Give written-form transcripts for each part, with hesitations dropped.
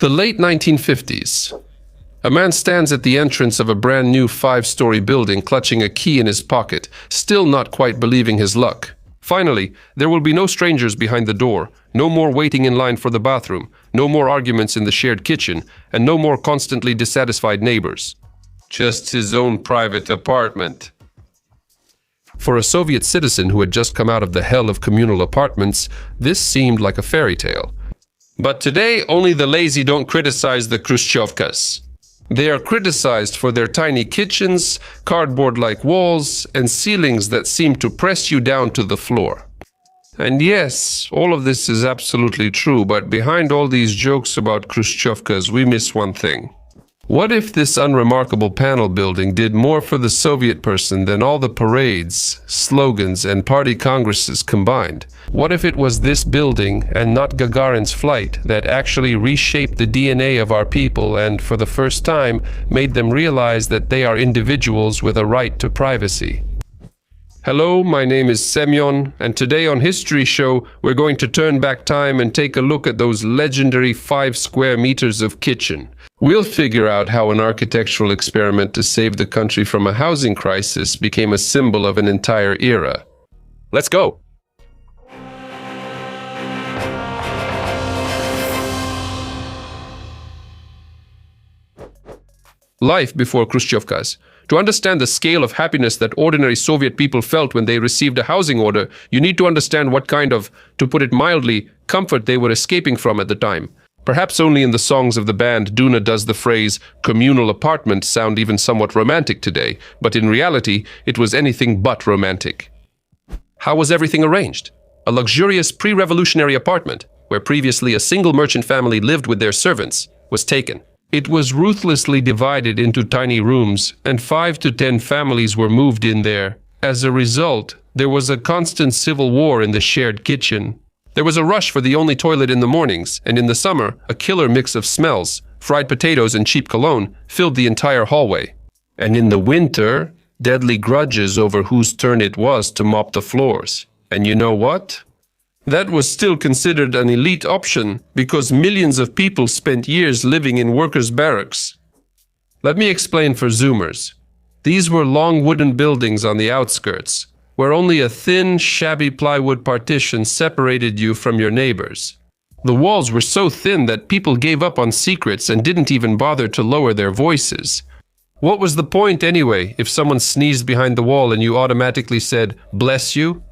The late 1950s. A man stands at the entrance of a brand new 5-story building, clutching a key in his pocket, still not quite believing his luck. Finally, there will be no strangers behind the door, no more waiting in line for the bathroom, no more arguments in the shared kitchen, and no more constantly dissatisfied neighbors. Just his own private apartment. For a Soviet citizen who had just come out of the hell of communal apartments, this seemed like a fairy tale. But today, only the lazy don't criticize the Khrushchyovkas. They are criticized for their tiny kitchens, cardboard-like walls, and ceilings that seem to press you down to the floor. And yes, all of this is absolutely true, but behind all these jokes about Khrushchyovkas, we miss one thing. What if this unremarkable panel building did more for the Soviet person than all the parades, slogans, and party congresses combined? What if it was this building, and not Gagarin's flight, that actually reshaped the DNA of our people and, for the first time, made them realize that they are individuals with a right to privacy? Hello, my name is Semyon, and today on History Show, we're going to turn back time and take a look at those legendary 5 square meters of kitchen. We'll figure out how an architectural experiment to save the country from a housing crisis became a symbol of an entire era. Let's go! Life before Khrushchevkas. To understand the scale of happiness that ordinary Soviet people felt when they received a housing order, you need to understand what kind of, to put it mildly, comfort they were escaping from at the time. Perhaps only in the songs of the band Duna does the phrase communal apartment sound even somewhat romantic today, but in reality, it was anything but romantic. How was everything arranged? A luxurious pre-revolutionary apartment, where previously a single merchant family lived with their servants, was taken. It was ruthlessly divided into tiny rooms, and 5 to 10 families were moved in there. As a result, there was a constant civil war in the shared kitchen. There was a rush for the only toilet in the mornings, and in the summer, a killer mix of smells, fried potatoes and cheap cologne, filled the entire hallway. And in the winter, deadly grudges over whose turn it was to mop the floors. And you know what? That was still considered an elite option because millions of people spent years living in workers' barracks. Let me explain for Zoomers. These were long wooden buildings on the outskirts, where only a thin, shabby plywood partition separated you from your neighbors. The walls were so thin that people gave up on secrets and didn't even bother to lower their voices. What was the point anyway if someone sneezed behind the wall and you automatically said, "Bless you"?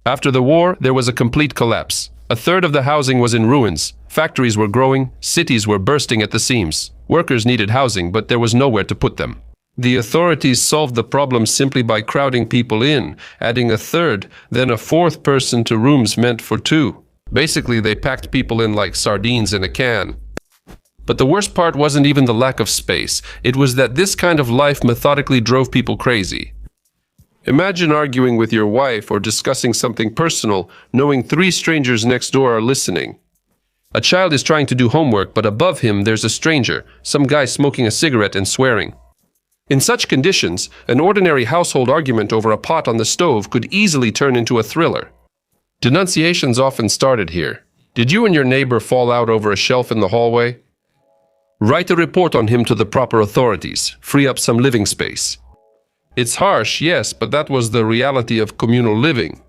After the war, there was a complete collapse. A third of the housing was in ruins. Factories were growing, cities were bursting at the seams. Workers needed housing, but there was nowhere to put them. The authorities solved the problem simply by crowding people in, adding a third, then a fourth person to rooms meant for 2. Basically, they packed people in like sardines in a can. But the worst part wasn't even the lack of space. It was that this kind of life methodically drove people crazy. Imagine arguing with your wife or discussing something personal, knowing 3 strangers next door are listening. A child is trying to do homework, but above him there's a stranger, some guy smoking a cigarette and swearing. In such conditions, an ordinary household argument over a pot on the stove could easily turn into a thriller. Denunciations often started here. Did you and your neighbor fall out over a shelf in the hallway? Write a report on him to the proper authorities. Free up some living space. It's harsh, yes, but that was the reality of communal living.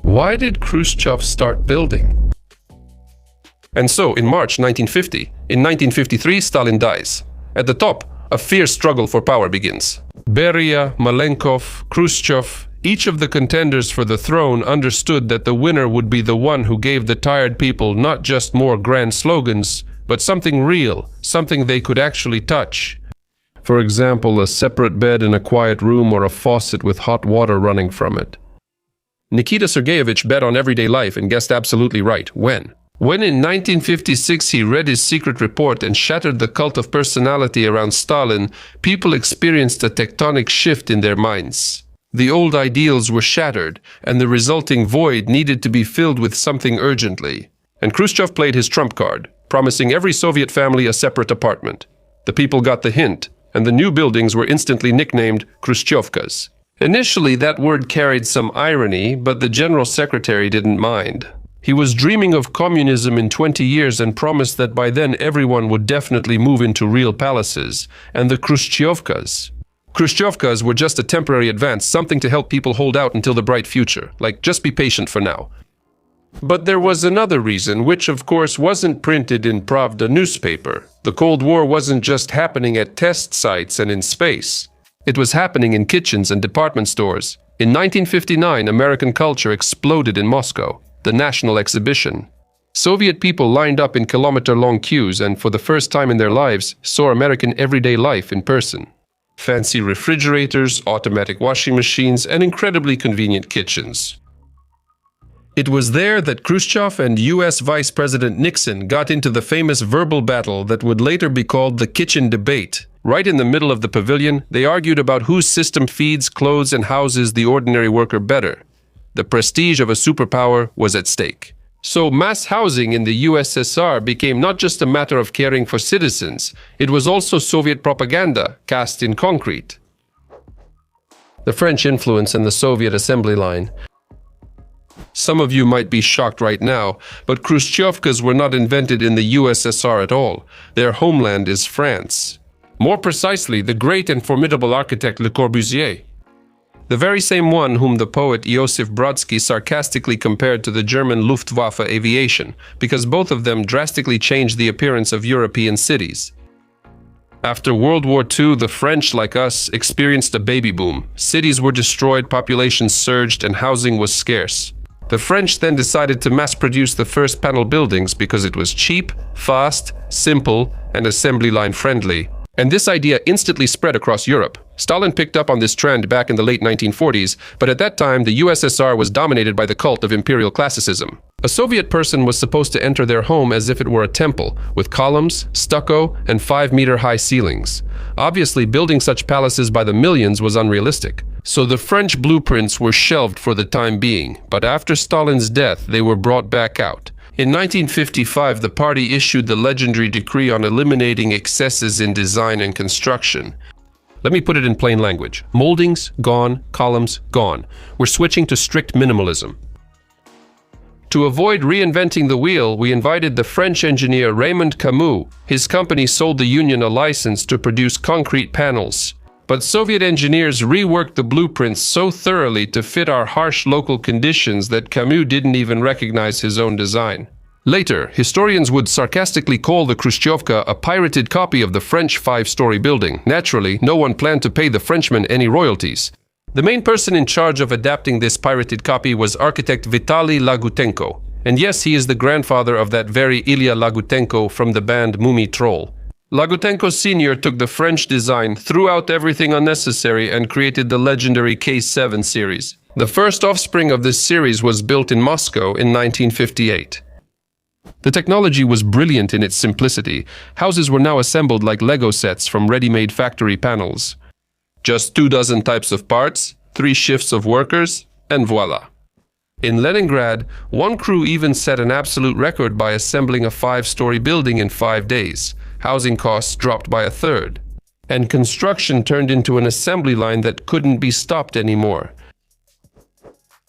Why did Khrushchev start building? And so, in March 1950, in 1953, Stalin dies. At the top, a fierce struggle for power begins. Beria, Malenkov, Khrushchev, each of the contenders for the throne understood that the winner would be the one who gave the tired people not just more grand slogans, but something real, something they could actually touch. For example, a separate bed in a quiet room or a faucet with hot water running from it. Nikita Sergeyevich bet on everyday life and guessed absolutely right. When? When in 1956 he read his secret report and shattered the cult of personality around Stalin, people experienced a tectonic shift in their minds. The old ideals were shattered, and the resulting void needed to be filled with something urgently. And Khrushchev played his trump card, promising every Soviet family a separate apartment. The people got the hint, and the new buildings were instantly nicknamed Khrushchyovkas. Initially, that word carried some irony, but the General Secretary didn't mind. He was dreaming of communism in 20 years and promised that by then everyone would definitely move into real palaces, and the Khrushchyovkas. Khrushchyovkas were just a temporary advance, something to help people hold out until the bright future. Like, just be patient for now. But there was another reason, which of course wasn't printed in Pravda newspaper. The Cold War wasn't just happening at test sites and in space. It was happening in kitchens and department stores. In 1959, American culture exploded in Moscow, the national exhibition. Soviet people lined up in kilometer-long queues and, for the first time in their lives, saw American everyday life in person. Fancy refrigerators, automatic washing machines, and incredibly convenient kitchens. It was there that Khrushchev and US Vice President Nixon got into the famous verbal battle that would later be called the kitchen debate. Right in the middle of the pavilion, they argued about whose system feeds, clothes, and houses the ordinary worker better. The prestige of a superpower was at stake. So mass housing in the USSR became not just a matter of caring for citizens, it was also Soviet propaganda cast in concrete. The French influence and the Soviet assembly line. Some of you might be shocked right now, but Khrushchyovkas were not invented in the USSR at all. Their homeland is France. More precisely, the great and formidable architect Le Corbusier. The very same one whom the poet Josif Brodsky sarcastically compared to the German Luftwaffe aviation, because both of them drastically changed the appearance of European cities. After World War II, the French, like us, experienced a baby boom. Cities were destroyed, population surged, and housing was scarce. The French then decided to mass-produce the first panel buildings because it was cheap, fast, simple, and assembly line friendly. And this idea instantly spread across Europe. Stalin picked up on this trend back in the late 1940s, but at that time the USSR was dominated by the cult of imperial classicism. A Soviet person was supposed to enter their home as if it were a temple, with columns, stucco, and 5-meter-high ceilings. Obviously, building such palaces by the millions was unrealistic. So the French blueprints were shelved for the time being, but after Stalin's death they were brought back out. In 1955, the party issued the legendary decree on eliminating excesses in design and construction. Let me put it in plain language. Moldings, gone. Columns, gone. We're switching to strict minimalism. To avoid reinventing the wheel, we invited the French engineer Raymond Camus. His company sold the Union a license to produce concrete panels. But Soviet engineers reworked the blueprints so thoroughly to fit our harsh local conditions that Camus didn't even recognize his own design. Later, historians would sarcastically call the Khrushchyovka a pirated copy of the French 5-story building. Naturally, no one planned to pay the Frenchmen any royalties. The main person in charge of adapting this pirated copy was architect Vitaly Lagutenko. And yes, he is the grandfather of that very Ilya Lagutenko from the band Mumi Troll. Lagutenko Sr. took the French design, threw out everything unnecessary, and created the legendary K7 series. The first offspring of this series was built in Moscow in 1958. The technology was brilliant in its simplicity. Houses were now assembled like Lego sets from ready-made factory panels. Just 24 types of parts, 3 shifts of workers, and voila. In Leningrad, one crew even set an absolute record by assembling a 5-story building in 5 days. Housing costs dropped by 1/3, and construction turned into an assembly line that couldn't be stopped anymore.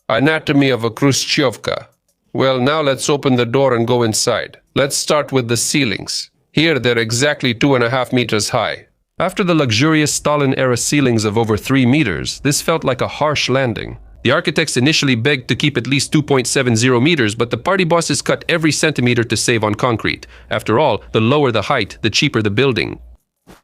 Anatomy of a Khrushchyovka. Well, now let's open the door and go inside. Let's start with the ceilings. Here they're exactly 2.5 meters high. After the luxurious Stalin-era ceilings of over 3 meters, this felt like a harsh landing. The architects initially begged to keep at least 2.70 meters, but the party bosses cut every centimeter to save on concrete. After all, the lower the height, the cheaper the building.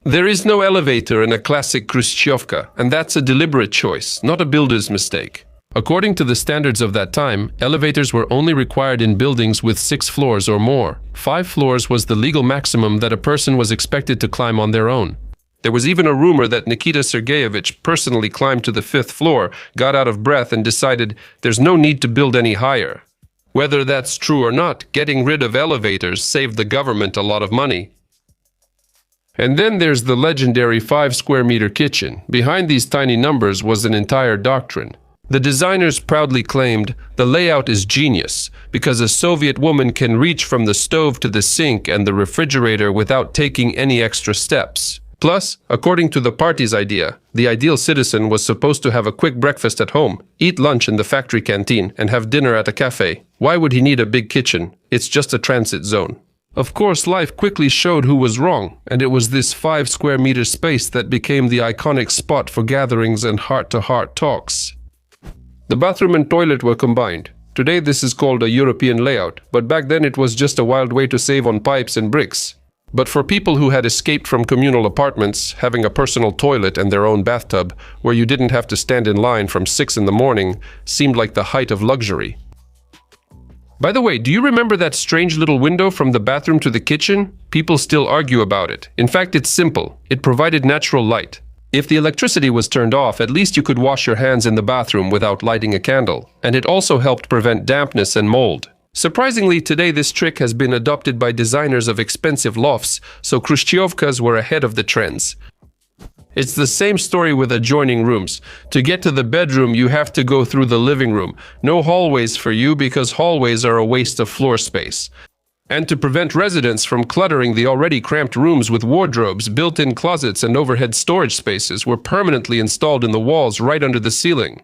There is no elevator in a classic Khrushchyovka, and that's a deliberate choice, not a builder's mistake. According to the standards of that time, elevators were only required in buildings with 6 floors or more. 5 floors was the legal maximum that a person was expected to climb on their own. There was even a rumor that Nikita Sergeyevich personally climbed to the 5th floor, got out of breath, and decided there's no need to build any higher. Whether that's true or not, getting rid of elevators saved the government a lot of money. And then there's the legendary 5-square-meter kitchen. Behind these tiny numbers was an entire doctrine. The designers proudly claimed, the layout is genius, because a Soviet woman can reach from the stove to the sink and the refrigerator without taking any extra steps. Plus, according to the party's idea, the ideal citizen was supposed to have a quick breakfast at home, eat lunch in the factory canteen, and have dinner at a cafe. Why would he need a big kitchen? It's just a transit zone. Of course, life quickly showed who was wrong, and it was this 5 square meter space that became the iconic spot for gatherings and heart-to-heart talks. The bathroom and toilet were combined. Today this is called a European layout, but back then it was just a wild way to save on pipes and bricks. But for people who had escaped from communal apartments, having a personal toilet and their own bathtub, where you didn't have to stand in line from 6 in the morning, seemed like the height of luxury. By the way, do you remember that strange little window from the bathroom to the kitchen? People still argue about it. In fact, it's simple. It provided natural light. If the electricity was turned off, at least you could wash your hands in the bathroom without lighting a candle. And it also helped prevent dampness and mold. Surprisingly, today this trick has been adopted by designers of expensive lofts, so Khrushchyovkas were ahead of the trends. It's the same story with adjoining rooms. To get to the bedroom, you have to go through the living room. No hallways for you because hallways are a waste of floor space. And to prevent residents from cluttering the already cramped rooms with wardrobes, built-in closets, and overhead storage spaces were permanently installed in the walls right under the ceiling.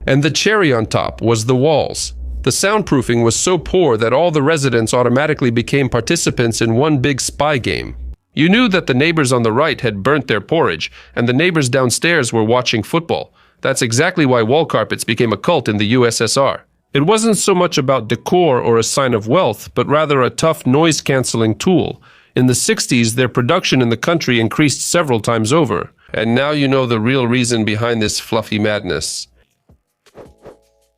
And the cherry on top was the walls. The soundproofing was so poor that all the residents automatically became participants in one big spy game. You knew that the neighbors on the right had burnt their porridge, and the neighbors downstairs were watching football. That's exactly why wall carpets became a cult in the USSR. It wasn't so much about decor or a sign of wealth, but rather a tough noise-canceling tool. In the 60s, their production in the country increased several times over. And now you know the real reason behind this fluffy madness.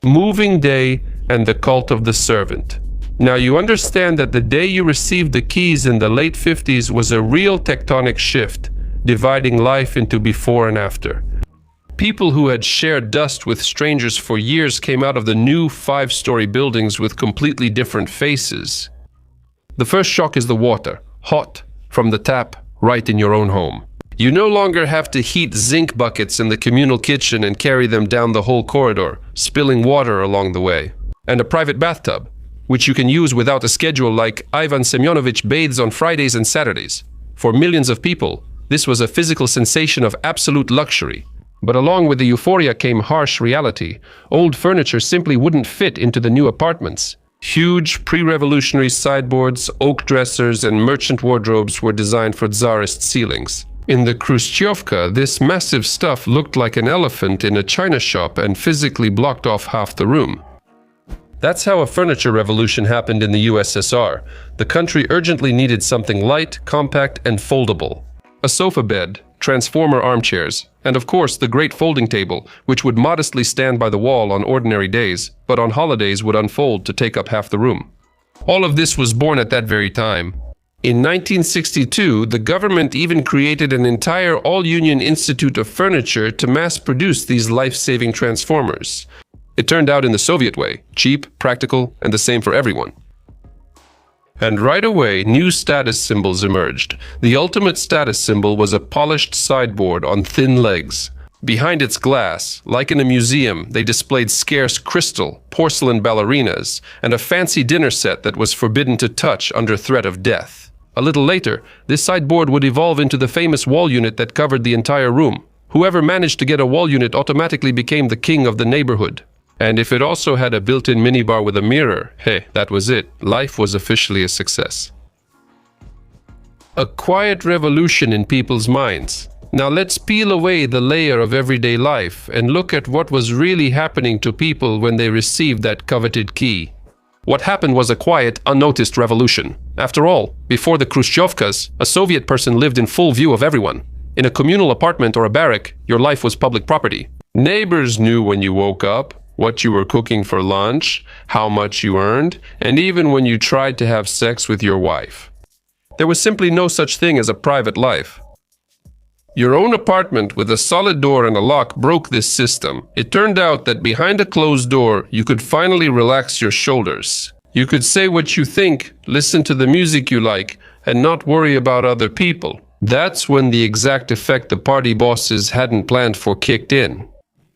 Moving day and the cult of the servant. Now you understand that the day you received the keys in the late 50s was a real tectonic shift, dividing life into before and after. People who had shared dust with strangers for years came out of the new 5-story buildings with completely different faces. The first shock is the water, hot, from the tap, right in your own home. You no longer have to heat zinc buckets in the communal kitchen and carry them down the whole corridor, spilling water along the way. And a private bathtub, which you can use without a schedule like Ivan Semyonovich bathes on Fridays and Saturdays. For millions of people, this was a physical sensation of absolute luxury. But along with the euphoria came harsh reality. Old furniture simply wouldn't fit into the new apartments. Huge pre-revolutionary sideboards, oak dressers, and merchant wardrobes were designed for Tsarist ceilings. In the Khrushchyovka, this massive stuff looked like an elephant in a china shop and physically blocked off half the room. That's how a furniture revolution happened in the USSR. The country urgently needed something light, compact, and foldable. A sofa bed, transformer armchairs, and of course the great folding table, which would modestly stand by the wall on ordinary days, but on holidays would unfold to take up half the room. All of this was born at that very time. In 1962, the government even created an entire all-union institute of furniture to mass-produce these life-saving transformers. It turned out in the Soviet way, cheap, practical, and the same for everyone. And right away, new status symbols emerged. The ultimate status symbol was a polished sideboard on thin legs. Behind its glass, like in a museum, they displayed scarce crystal, porcelain ballerinas, and a fancy dinner set that was forbidden to touch under threat of death. A little later, this sideboard would evolve into the famous wall unit that covered the entire room. Whoever managed to get a wall unit automatically became the king of the neighborhood. And if it also had a built-in minibar with a mirror, hey, that was it. Life was officially a success. A quiet revolution in people's minds. Now let's peel away the layer of everyday life and look at what was really happening to people when they received that coveted key. What happened was a quiet, unnoticed revolution. After all, before the Khrushchyovkas, a Soviet person lived in full view of everyone. In a communal apartment or a barrack, your life was public property. Neighbors knew when you woke up, what you were cooking for lunch, how much you earned, and even when you tried to have sex with your wife. There was simply no such thing as a private life. Your own apartment with a solid door and a lock broke this system. It turned out that behind a closed door, you could finally relax your shoulders. You could say what you think, listen to the music you like, and not worry about other people. That's when the exact effect the party bosses hadn't planned for kicked in.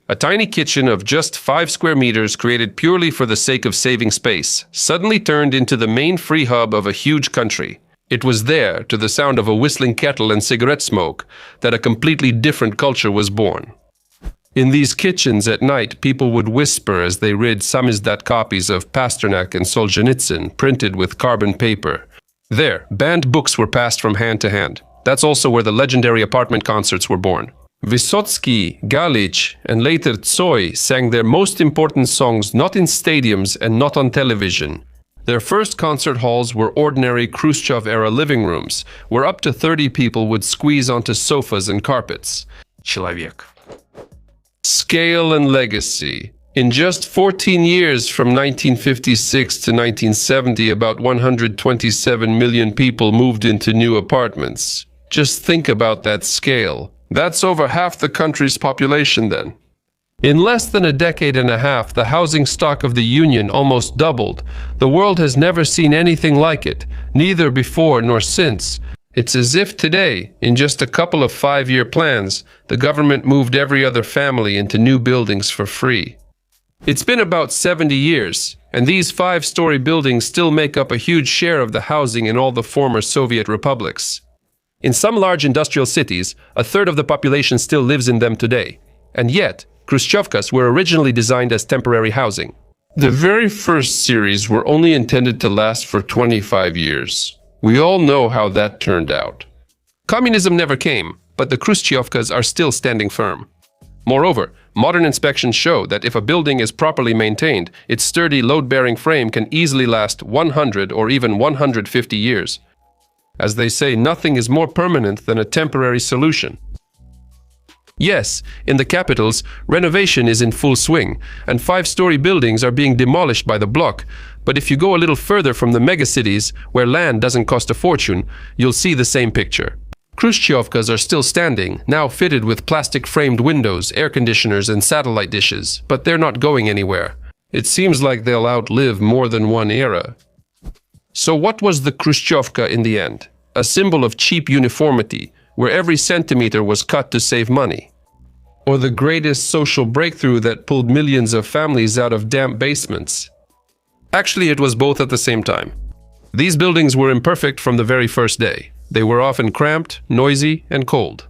A tiny kitchen of just 5 square meters created purely for the sake of saving space suddenly turned into the main free hub of a huge country. It was there, to the sound of a whistling kettle and cigarette smoke, that a completely different culture was born. In these kitchens at night, people would whisper as they read samizdat copies of Pasternak and Solzhenitsyn printed with carbon paper. There, banned books were passed from hand to hand. That's also where the legendary apartment concerts were born. Vysotsky, Galich, and later Tsoi sang their most important songs not in stadiums and not on television. Their first concert halls were ordinary Khrushchev-era living rooms, where up to 30 people would squeeze onto sofas and carpets. Человек. Scale and legacy. In just 14 years, from 1956 to 1970, about 127 million people moved into new apartments. Just think about that scale. That's over half the country's population then. In less than a decade and a half, the housing stock of the Union almost doubled. The world has never seen anything like it, neither before nor since. It's as if today, in just a couple of 5-year plans, the government moved every other family into new buildings for free. It's been about 70 years, and these 5-story buildings still make up a huge share of the housing in all the former Soviet republics. In some large industrial cities, a third of the population still lives in them today. And yet, Khrushchyovkas were originally designed as temporary housing. The very first series were only intended to last for 25 years. We all know how that turned out. Communism never came, but the Khrushchyovkas are still standing firm. Moreover, modern inspections show that if a building is properly maintained, its sturdy load-bearing frame can easily last 100 or even 150 years. As they say, nothing is more permanent than a temporary solution. Yes, in the capitals, renovation is in full swing, and 5-story buildings are being demolished by the block. But if you go a little further from the megacities, where land doesn't cost a fortune, you'll see the same picture. Khrushchyovkas are still standing, now fitted with plastic-framed windows, air conditioners, and satellite dishes, but they're not going anywhere. It seems like they'll outlive more than one era. So what was the Khrushchyovka in the end? A symbol of cheap uniformity, where every centimeter was cut to save money. Or the greatest social breakthrough that pulled millions of families out of damp basements. Actually, it was both at the same time. These buildings were imperfect from the very first day. They were often cramped, noisy, and cold.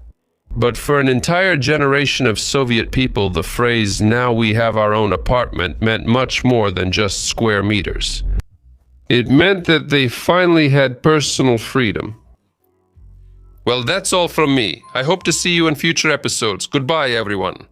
But for an entire generation of Soviet people, the phrase, "now we have our own apartment," meant much more than just square meters. It meant that they finally had personal freedom. Well, that's all from me. I hope to see you in future episodes. Goodbye, everyone.